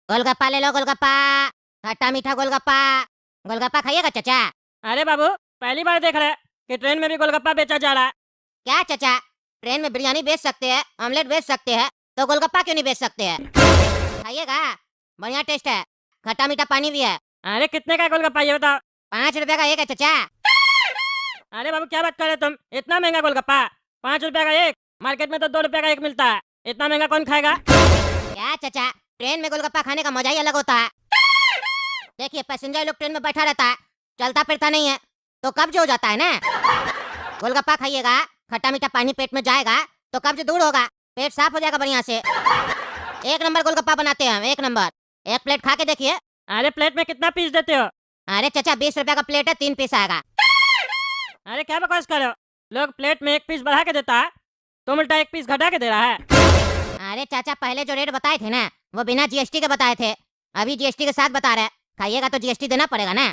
गोलगप्पा ले लो गोलगप्पा। खट्टा मीठा गोलगप्पा। गोलगप्पा खाइएगा चाचा? अरे बाबू, पहली बार देख रहे कि ट्रेन में भी गोलगप्पा बेचा जा रहा है। क्या चाचा, ट्रेन में बिरयानी बेच सकते हैं, ऑमलेट बेच सकते हैं, तो गोलगप्पा क्यों नहीं बेच सकते हैं? खाइएगा, बढ़िया टेस्ट है, खट्टा मीठा पानी भी है। अरे कितने का गोलगप्पा ये बताओ? 5 रुपए का एक है चाचा। अरे बाबू, क्या बात कर रहे तुम? इतना महंगा गोलगप्पा? 5 रुपए का एक? मार्केट में तो 2 रुपए का एक मिलता है। इतना महंगा कौन खाएगा? क्या चाचा, ट्रेन में गोलगप्पा खाने का मजा ही अलग होता है। देखिए, पैसेंजर लोग ट्रेन में बैठा रहता है, चलता फिरता नहीं है, तो कब्ज हो जाता है ना। गोलगप्पा खाइएगा, खट्टा मीठा पानी पेट में जाएगा तो कब्ज दूर होगा, पेट साफ हो जाएगा बढ़िया से। एक नंबर गोलगप्पा बनाते हैं हम, एक नंबर। एक प्लेट खा के देखिए। अरे प्लेट में कितना पीस देते हो? अरे चाचा, 20 रुपए का प्लेट है, 3 पीस आएगा। अरे क्या बकवास कर रहे हो? लोग प्लेट में एक पीस बढ़ा के देता है, तुम उल्टा एक पीस घटा के दे रहा है। अरे चाचा, पहले जो रेट बताए थे ना, वो बिना जीएसटी के बताए थे, अभी जीएसटी के साथ बता रहे हैं। खाइएगा तो जीएसटी देना पड़ेगा ना।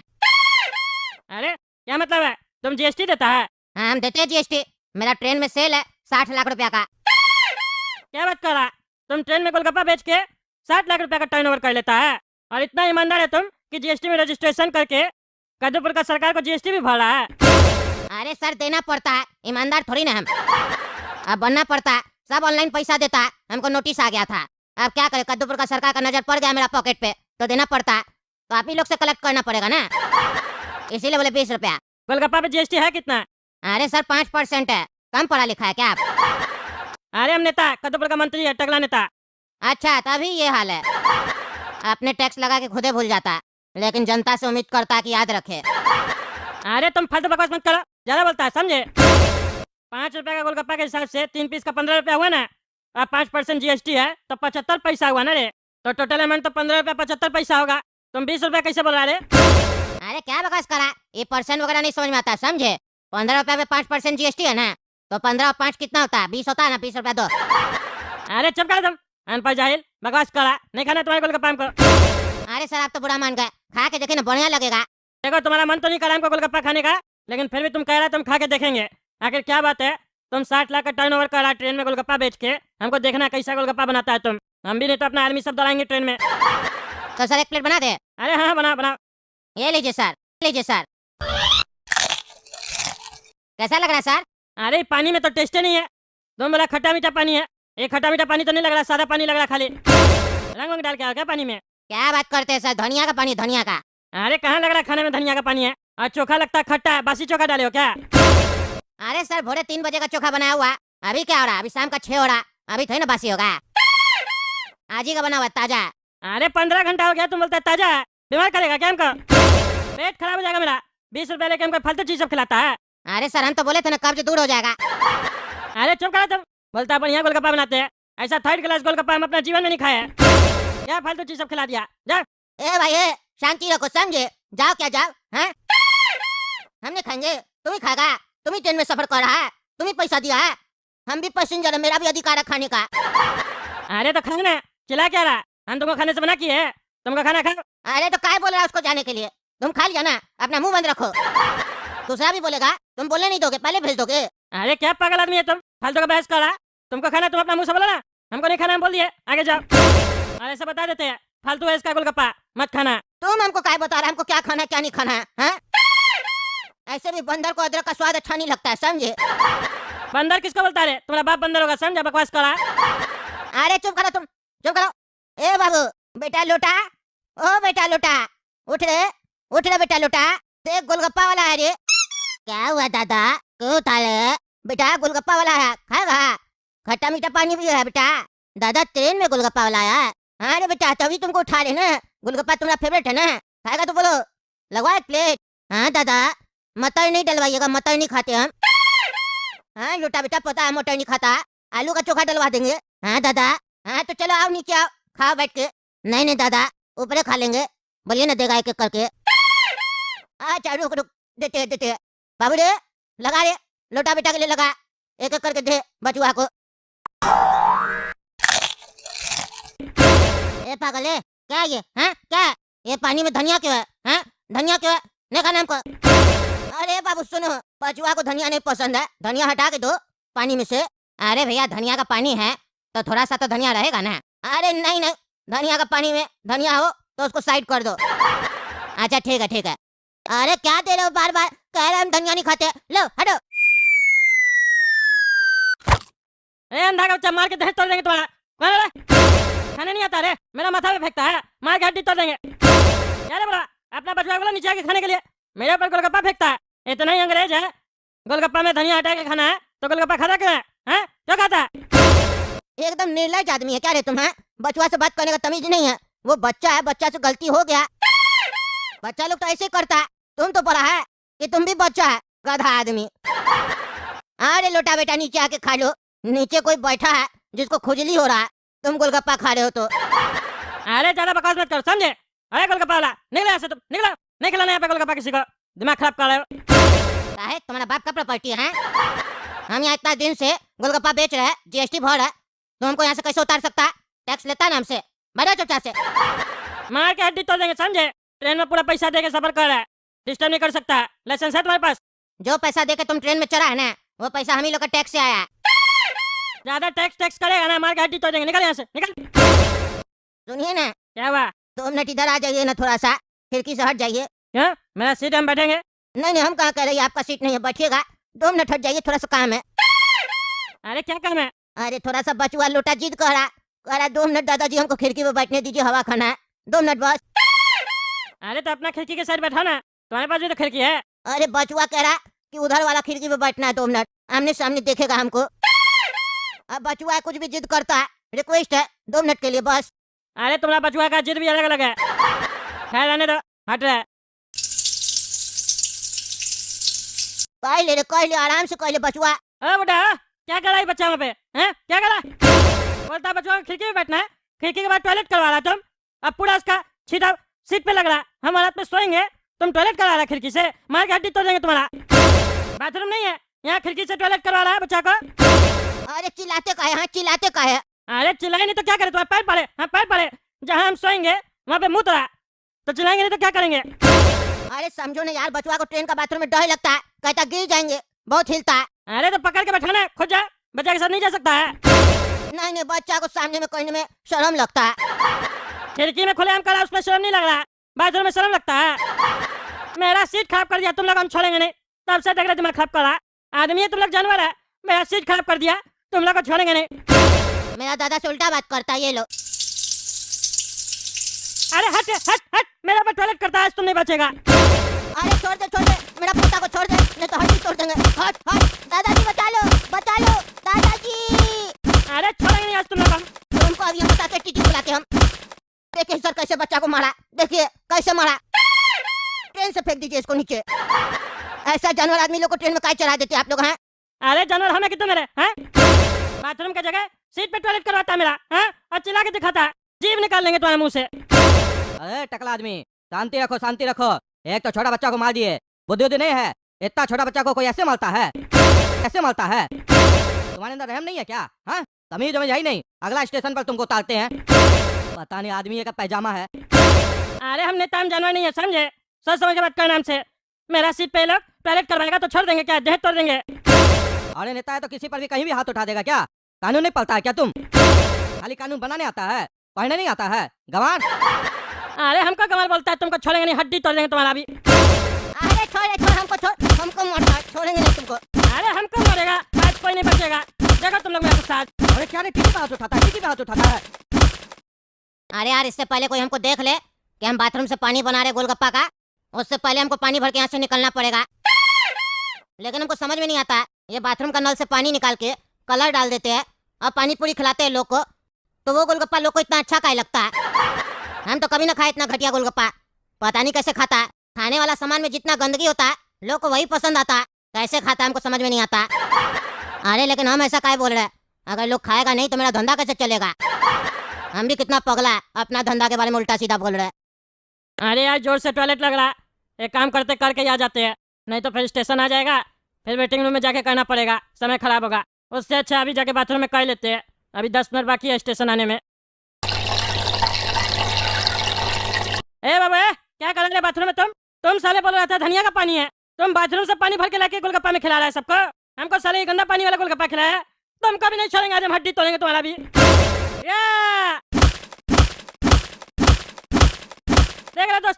अरे क्या मतलब है? तुम जीएसटी देता है? हाँ, हम देते हैं जीएसटी। मेरा ट्रेन में सेल है 60 लाख रुपया का। क्या बात कर रहा है? तुम ट्रेन में गोलगप्पा बेच के 60 लाख रुपए का टर्नओवर कर लेता है, और इतना ईमानदार है तुम कि जीएसटी में रजिस्ट्रेशन करके कद्दूपुर का सरकार को जीएसटी भी भर रहा है। अरे सर, देना पड़ता है, ईमानदार थोड़ी ना हम। अब बनना पड़ता है, सब ऑनलाइन पैसा देता है। हमको नोटिस आ गया था, अब क्या करे, कद्दूपुर का सरकार का नजर पड़ गया मेरा पॉकेट पे, तो देना पड़ता है। तो आप ही लोग से कलेक्ट करना पड़ेगा ना, इसीलिए बोले 20 रुपया। गोलगप्पा पे जीएसटी है कितना? अरे सर, 5% है, कम पढ़ा लिखा है क्या आप? अरे हम नेता, कद्दूपुर का मंत्री है, टकला नेता। अच्छा, तभी ये हाल है। अपने टैक्स लगा के खुदे भूल जाता है, लेकिन जनता से उम्मीद करता है कि याद रखे। अरे तुम फालतू बकवास मत करो, ज्यादा बोलता है समझे। 5 रुपए का गोलगप्पा के हिसाब से 3 पीस का 15 रुपया हुआ ना, अब 5% जीएसटी है तो 75 पैसा हुआ ना रे। तो टोटल अमाउंट तो 15 रुपया 75 पैसा होगा। तुम 20 रुपया कैसे बोल रहा रे? अरे क्या बकवास करा, ये परसेंट वगैरह नहीं समझ में आता, समझे। 15 रुपया पे 5% जीएसटी है ना, तो 15 और 5 कितना होता है? 20 होता है ना, 20 रुपया दो। अरे चुप कर तुम, अनपढ़ जाहिल, बकवास करा। नहीं खाना तुम्हारे गोलगप्पा हमको। अरे सर, आप तो बुरा मान गए, खा के देखे ना, बढ़िया लगेगा। देखो, तुम्हारा मन तो नहीं कर रहा हमको गोलगप्पा खाने का, लेकिन फिर भी तुम कह रहा तुम खा के देखेंगे। आखिर क्या बात है? तुम 60 लाख का टर्नओवर कर रहा ट्रेन में गोलगप्पा बेच के, हमको देखना कैसा गोलगप्पा बनाता है तुम। हम भी नहीं तो अपना आर्मी सब दौड़ाएंगे ट्रेन में। तो सर, एक प्लेट बना दे। अरे हाँ बना बना। ये लीजिए सर, लीजिए सर। कैसा लग रहा है सर? अरे पानी में तो टेस्ट नहीं है, तुम बोला खट्टा मीठा पानी है। एक खट्टा मीठा पानी तो नहीं लग रहा, सादा पानी लग रहा खाली। रंग वंग डाल के आओ क्या पानी में? क्या बात करते हैं सर, धनिया का पानी, धनिया का। अरे कहाँ लग रहा खाने में धनिया का पानी है, और चोखा लगता है खट्टा है। बासी चोखा डाले हो क्या? अरे सर, भोरे 3 बजे का चोखा बनाया हुआ, अभी क्या हो रहा? अभी शाम का 6 हो रहा, अभी थोड़ी ना बासी होगा, आज ही का बना हुआ, ताजा। अरे 15 घंटा हो गया, तुम बोलता है ताजा है। बीमार करेगा क्या हमको? पेट खराब हो जाएगा मेरा। 20 रुपया लेके हमको फालतू चीज सब खिलाता है। अरे सर, हम तो बोले थे ना, कब्ज दूर हो जाएगा। अरे चुप करो तुम, बोलता है बढ़िया गोलगप्पा बनाते हैं। ऐसा 3rd क्लास गोलगप्पा हम अपना जीवन में नहीं खाया है। क्या फालतू चीज सब खिला दिया, जा। ए भाई, ए शांति रखो, समझे। जाओ, क्या जाओ, हैं? हम नहीं खाएंगे, तुम ही खाएगा। तुम ही ट्रेन में सफर कर रहा है, तुम ही पैसा दिया है। हम भी पैसेंजर है, मेरा भी अधिकार है खाने का। अरे तो खाओ ना, चिल्ला क्या रहा? हम तुमको खाने से मना किए है, तुमको खाना खाओ। अरे तो काय बोल रहा है उसको जाने के लिए? तुम खा लिया ना, अपना मुंह बंद रखो। दूसरा भी बोलेगा, तुम बोलने नहीं दोगे, पहले भेज दोगे। अरे क्या पागल आदमी है तुम, फालतू का बहस कर रहा। तुमको खाना तुम अपना मुंह से बोलो ना, हमको नहीं खाना हम बोल दिए, आगे जाओ। और ऐसा बता देते हैं, फालतू है इसका गोलगप्पा, मत खाना। तुम हमको काय बता रहा है, हमको क्या खाना है क्या नहीं खाना है, हैं? ऐसे भी बंदर को अदरक का स्वाद अच्छा नहीं लगता है, समझे। बंदर किसको बोलता है? तुम्हारा बाप बंदर होगा, समझा? बकवास करा। अरे चुप करो तुम, चुप करो। ए बाबू, बेटा लोटा, ओ बेटा लोटा, उठ रे बेटा लोटा। देख, गोलगप्पा वाला है रे। क्या हुआ दादा, क्यों उठाले? बेटा गोलगप्पा वाला है, खाएगा? खट्टा मीठा पानी भी है बेटा। दादा, ट्रेन में गोलगप्पा वाला है। हाँ रे बेटा, तभी तुमको उठा रहे ना, गोलगप्पा तुम्हारा फेवरेट है ना, खाएगा तो बोलो, लगवा एक प्लेट। हाँ दादा, मटर नहीं डलवाइएगा, मटर नहीं खाते हम। हाँ लोटा बेटा, पता है मटर नहीं खाता, आलू का चोखा डलवा देंगे। हाँ दादा, हाँ तो चलो आओ नीचे आओ, खाओ बैठ के। नहीं नहीं दादा, ऊपर खा लेंगे, बोलिए ना, देगा एक एक करके। अच्छा रुक रुक, देते बाबू रे, लगा रे, लोटा बेटा के लिए लगा, एक एक करके दे बचुआ को। ए पागल है क्या ये? हाँ क्या ये पानी में धनिया क्यों है? हाँ धनिया क्यों है? नहीं खाना हमको। अरे बाबू सुनो, बचुआ को धनिया नहीं पसंद है, धनिया हटा के दो पानी में से। अरे भैया, धनिया का पानी है तो थोड़ा सा तो धनिया रहेगा ना। अरे नहीं नहीं, धनिया का पानी में धनिया हो तो उसको साइड कर दो। अच्छा ठीक है ठीक है। अरे क्या दे रहे हो बार बार, कह रहे हम धनिया नहीं खाते, लो हटो। ए अंधा का बच्चा, मार के दहेज तोड़ देंगे तुम्हारा। कौन है रे? खाने नहीं आता रे, मेरा माथा पे फेंकता है, मार के हड्डी तोड़ देंगे। क्या रे बोला, अपना बचवा बोला नीचे आके खाने के लिए, मेरे ऊपर गोलगप्पा फेंकता है। इतना ही अंग्रेज है, गोलगप्पा में धनिया हटा के खाना है तो गोलगप्पा खाता क्यों है? हैं? क्यों खाता है? एकदम निर्लज आदमी है क्या रे तुम? हैं बचवा से बात करने का तमीज नहीं है। वो बच्चा है, बच्चा से गलती हो गया। बच्चा लोग तो ऐसे ही करता है। तुम तो पढ़ा है कि तुम भी बच्चा है, गधा आदमी। अरे लोटा बेटा नीचे आके खा लो। नीचे कोई बैठा है जिसको खुजली हो रहा है, तुम गोलगप्पा खा रहे हो तो। अरे ज्यादा बकवास मत करो, समझे? अरे गोलगप्पा वाला, निकलो यहाँ से तुम, निकलो। नहीं खिलाना यहाँ पे गोलगप्पा किसी को, दिमाग खराब कर रहे हो। है तुम्हारा बाप का प्रॉपर्टी है? हम यहाँ इतना दिन से गोलगप्पा बेच रहे हैं, जीएसटी भर है, तो हमको यहाँ से कैसे उतार सकता है? टैक्स लेता है ना हमसे, बैठो चुपचाप से। मार के हड्डी तोड़ देंगे, समझे? ट्रेन में पूरा पैसा दे के सफर कर रहा है, डिस्टर्ब नहीं कर सकता। लाइसेंस है तुम्हारे पास? जो पैसा देके तुम ट्रेन में चढ़ा है ना, वो पैसा हम ही लोग का टैक्स से आया है। ज्यादा टैक्स करेगा ना, मार के हड्डी तोड़ देंगे। निकल यहाँ से, निकल। सुनिए ना, क्या हुआ? 2 मिनट इधर आ जाइए ना, थोड़ा सा खिड़की से हट जाइए। क्या? मेरा सीट हम बैठेंगे? नहीं हम कहाँ कह रहे हैं आपका सीट नहीं है, बैठिएगा। 2 मिनट हट जाइए, थोड़ा सा काम है। अरे क्या काम है? अरे थोड़ा सा बचुआ लोटा जिद कह रहा 2 मिनट दादाजी हमको खिड़की पे बैठने दीजिए, हवा खाना है। 2 मिनट बस। अरे तो अपना खिड़की के साइड बैठा ना, तुम्हारे पास भी तो खिड़की है। अरे बचुआ कह रहा कि उधर वाला खिड़की पे बैठना है 2 मिनट, आमने सामने देखेगा हमको। अब बचुआ कुछ भी जिद करता है, रिक्वेस्ट है 2 मिनट के लिए बस। अरे तुम्हारा बचुआ का जिद भी अलग अलग है। खैर रहने दो, हट रहा है। कह ले आराम से कह ले बचुआ। अरे बेटा, क्या कर रहा है बच्चा वहाँ पे? हैं? क्या कर रहा है? बोलता बचुआ खिड़की में बैठना है, खिड़की के बाद टॉयलेट करवा रहा तुम। अब पूरा उसका छीटा सीट पे लग रहा है, हम हालत में सोएंगे, तुम टॉयलेट करा रहा है खिड़की से, मार के हड्डी तोड़ देंगे तुम्हारा। बाथरूम नहीं है यहाँ, खिड़की से टॉयलेट करवा रहा है बच्चा को। अरे चिल्लाते का है? हाँ चिल्लाते का है? अरे चिल्लाए नहीं तो क्या करे, तुम्हारे पैर पड़े। हाँ पैर पड़े, जहाँ हम सोएंगे वहाँ पे मुँह तोड़ा, तो चिल्लाएंगे नहीं तो क्या करेंगे? अरे समझो ना यार, बचुआ को ट्रेन का बाथरूम में डर लगता है, कहता गिर जाएंगे, बहुत हिलता है। अरे तो पकड़ के बैठाना है, खुद जा, बच्चा के साथ नहीं जा सकता है। नहीं बच्चा को सामने में कहने में शर्म लगता है। खिड़की में खुले आम करा, उसमें शर्म नहीं लग रहा, बाथरूम में शर्म लगता है। मेरा सीट खराब कर दिया तुम लोग, हम छोड़ेंगे नहीं, तब से देख रहे दिमाग खराब कर रहा। आदमी है तुम लोग, जानवर है। मेरा सीट खराब कर दिया, तुम लोग को छोड़ेंगे नहीं। मेरा दादा से उल्टा बात करता है ये लोग। अरे हट हट हट, मेरा पर टॉयलेट करता है, तुम नहीं बचेगा। अरे छोड़ दे मेरा पोता को छोड़ दे, नहीं तो हड्डी तोड़ देंगे। हट दादाजी बचा लो दादाजी। अरे छोड़ेंगे नहीं आज तुम लोग। तुमको अभी हम बताते, टीटी बुलाते हम। देखिए सर कैसे बच्चा को मारा, देखिए कैसे मारा। ट्रेन से फेंक दीजिए इसको नीचे। ऐसा जानवर आदमी लोग को ट्रेन में काहे चढ़ा देते आप लोग? हैं अरे जानवर हमें कितने मेरे हैं? बाथरूम की जगह सीट पे टॉयलेट करवाता है मेरा, हैं? और चिल्ला के दिखाता है, जीभ निकाल लेंगे तुम्हारे मुंह से। अरे टकला आदमी, शांति रखो। एक तो छोटा बच्चा को मार दिए, बुद्धि नहीं है? इतना छोटा बच्चा को कोई ऐसे मारता है? कैसे मारता है? तुम्हारे अंदर रहम नहीं है क्या? हाँ तमीज ही नहीं, अगला स्टेशन पर तुमको उतारते हैं। पता नहीं आदमी का पैजामा है। अरे हम नेता जानवर नहीं है, समझे? सोच समझ के बात करना हमसे। मेरा सीट पे लोग टॉयलेट करवाएगा तो छोड़ देंगे क्या? दहेज तोड़ देंगे। अरे नेता है तो किसी पर भी कहीं भी हाथ उठा देगा क्या? कानून नहीं पढ़ता है क्या तुम? खाली कानून बनाने आता है, पढ़ने नहीं आता है, गंवार। अरे हमको कमाल बोलता है, तुमको छोड़ेंगे नहीं, हड्डी तोड़ देंगे तुम्हारा भी। अरे छोड़ हमको मारता, छोड़ेंगे नहीं तुमको। अरे हमको मारेगा, आज कोई नहीं बचेगा, देखो तुम लोग मेरे साथ। अरे क्या रे, टीटी पे हाथ उठाता है। अरे यार इससे पहले कोई हमको देख ले कि हम बाथरूम से पानी बना रहे गोलगप्पा का, उससे पहले हमको पानी भर के यहाँ से निकलना पड़ेगा। लेकिन हमको समझ में नहीं आता, ये बाथरूम का नल से पानी निकाल के कलर डाल देते हैं और पानी पूरी खिलाते हैं लोग को, तो वो गोलगप्पा लोग को इतना अच्छा काहे लगता है? हम तो कभी ना खाए इतना घटिया गोलगप्पा, पता नहीं कैसे खाता है। खाने वाला सामान में जितना गंदगी होता है लोग को वही पसंद आता है, कैसे खाता है हमको समझ में नहीं आता। अरे लेकिन हम ऐसा काहे बोल रहे हैं? अगर लोग खाएगा नहीं तो मेरा धंधा कैसे चलेगा? हम भी कितना पगला है, अपना धंधा के बारे में उल्टा सीधा बोल रहे हैं। अरे यार जोर से टॉयलेट लग रहा है, एक काम करते करके ही आ जाते हैं, नहीं तो फिर स्टेशन आ जाएगा, फिर वेटिंग रूम में जाके करना पड़ेगा, समय खराब होगा। उससे अच्छा अभी जाके बाथरूम में कर लेते हैं, अभी 10 मिनट बाकी है स्टेशन आने में। ए बाबा क्या कर रहे बाथरूम में? तुम साले बोल रहा था धनिया का पानी है, तुम बाथरूम से पानी भर के लाके गोलगप्पा में खिला रहा है सबको। हमको साले गंदा पानी वाला गोलगप्पा खिलाया, तुम कभी नहीं छोड़ेंगे, आज हम हड्डी तोड़ेंगे तुम्हारा भी। या गेला दोस्त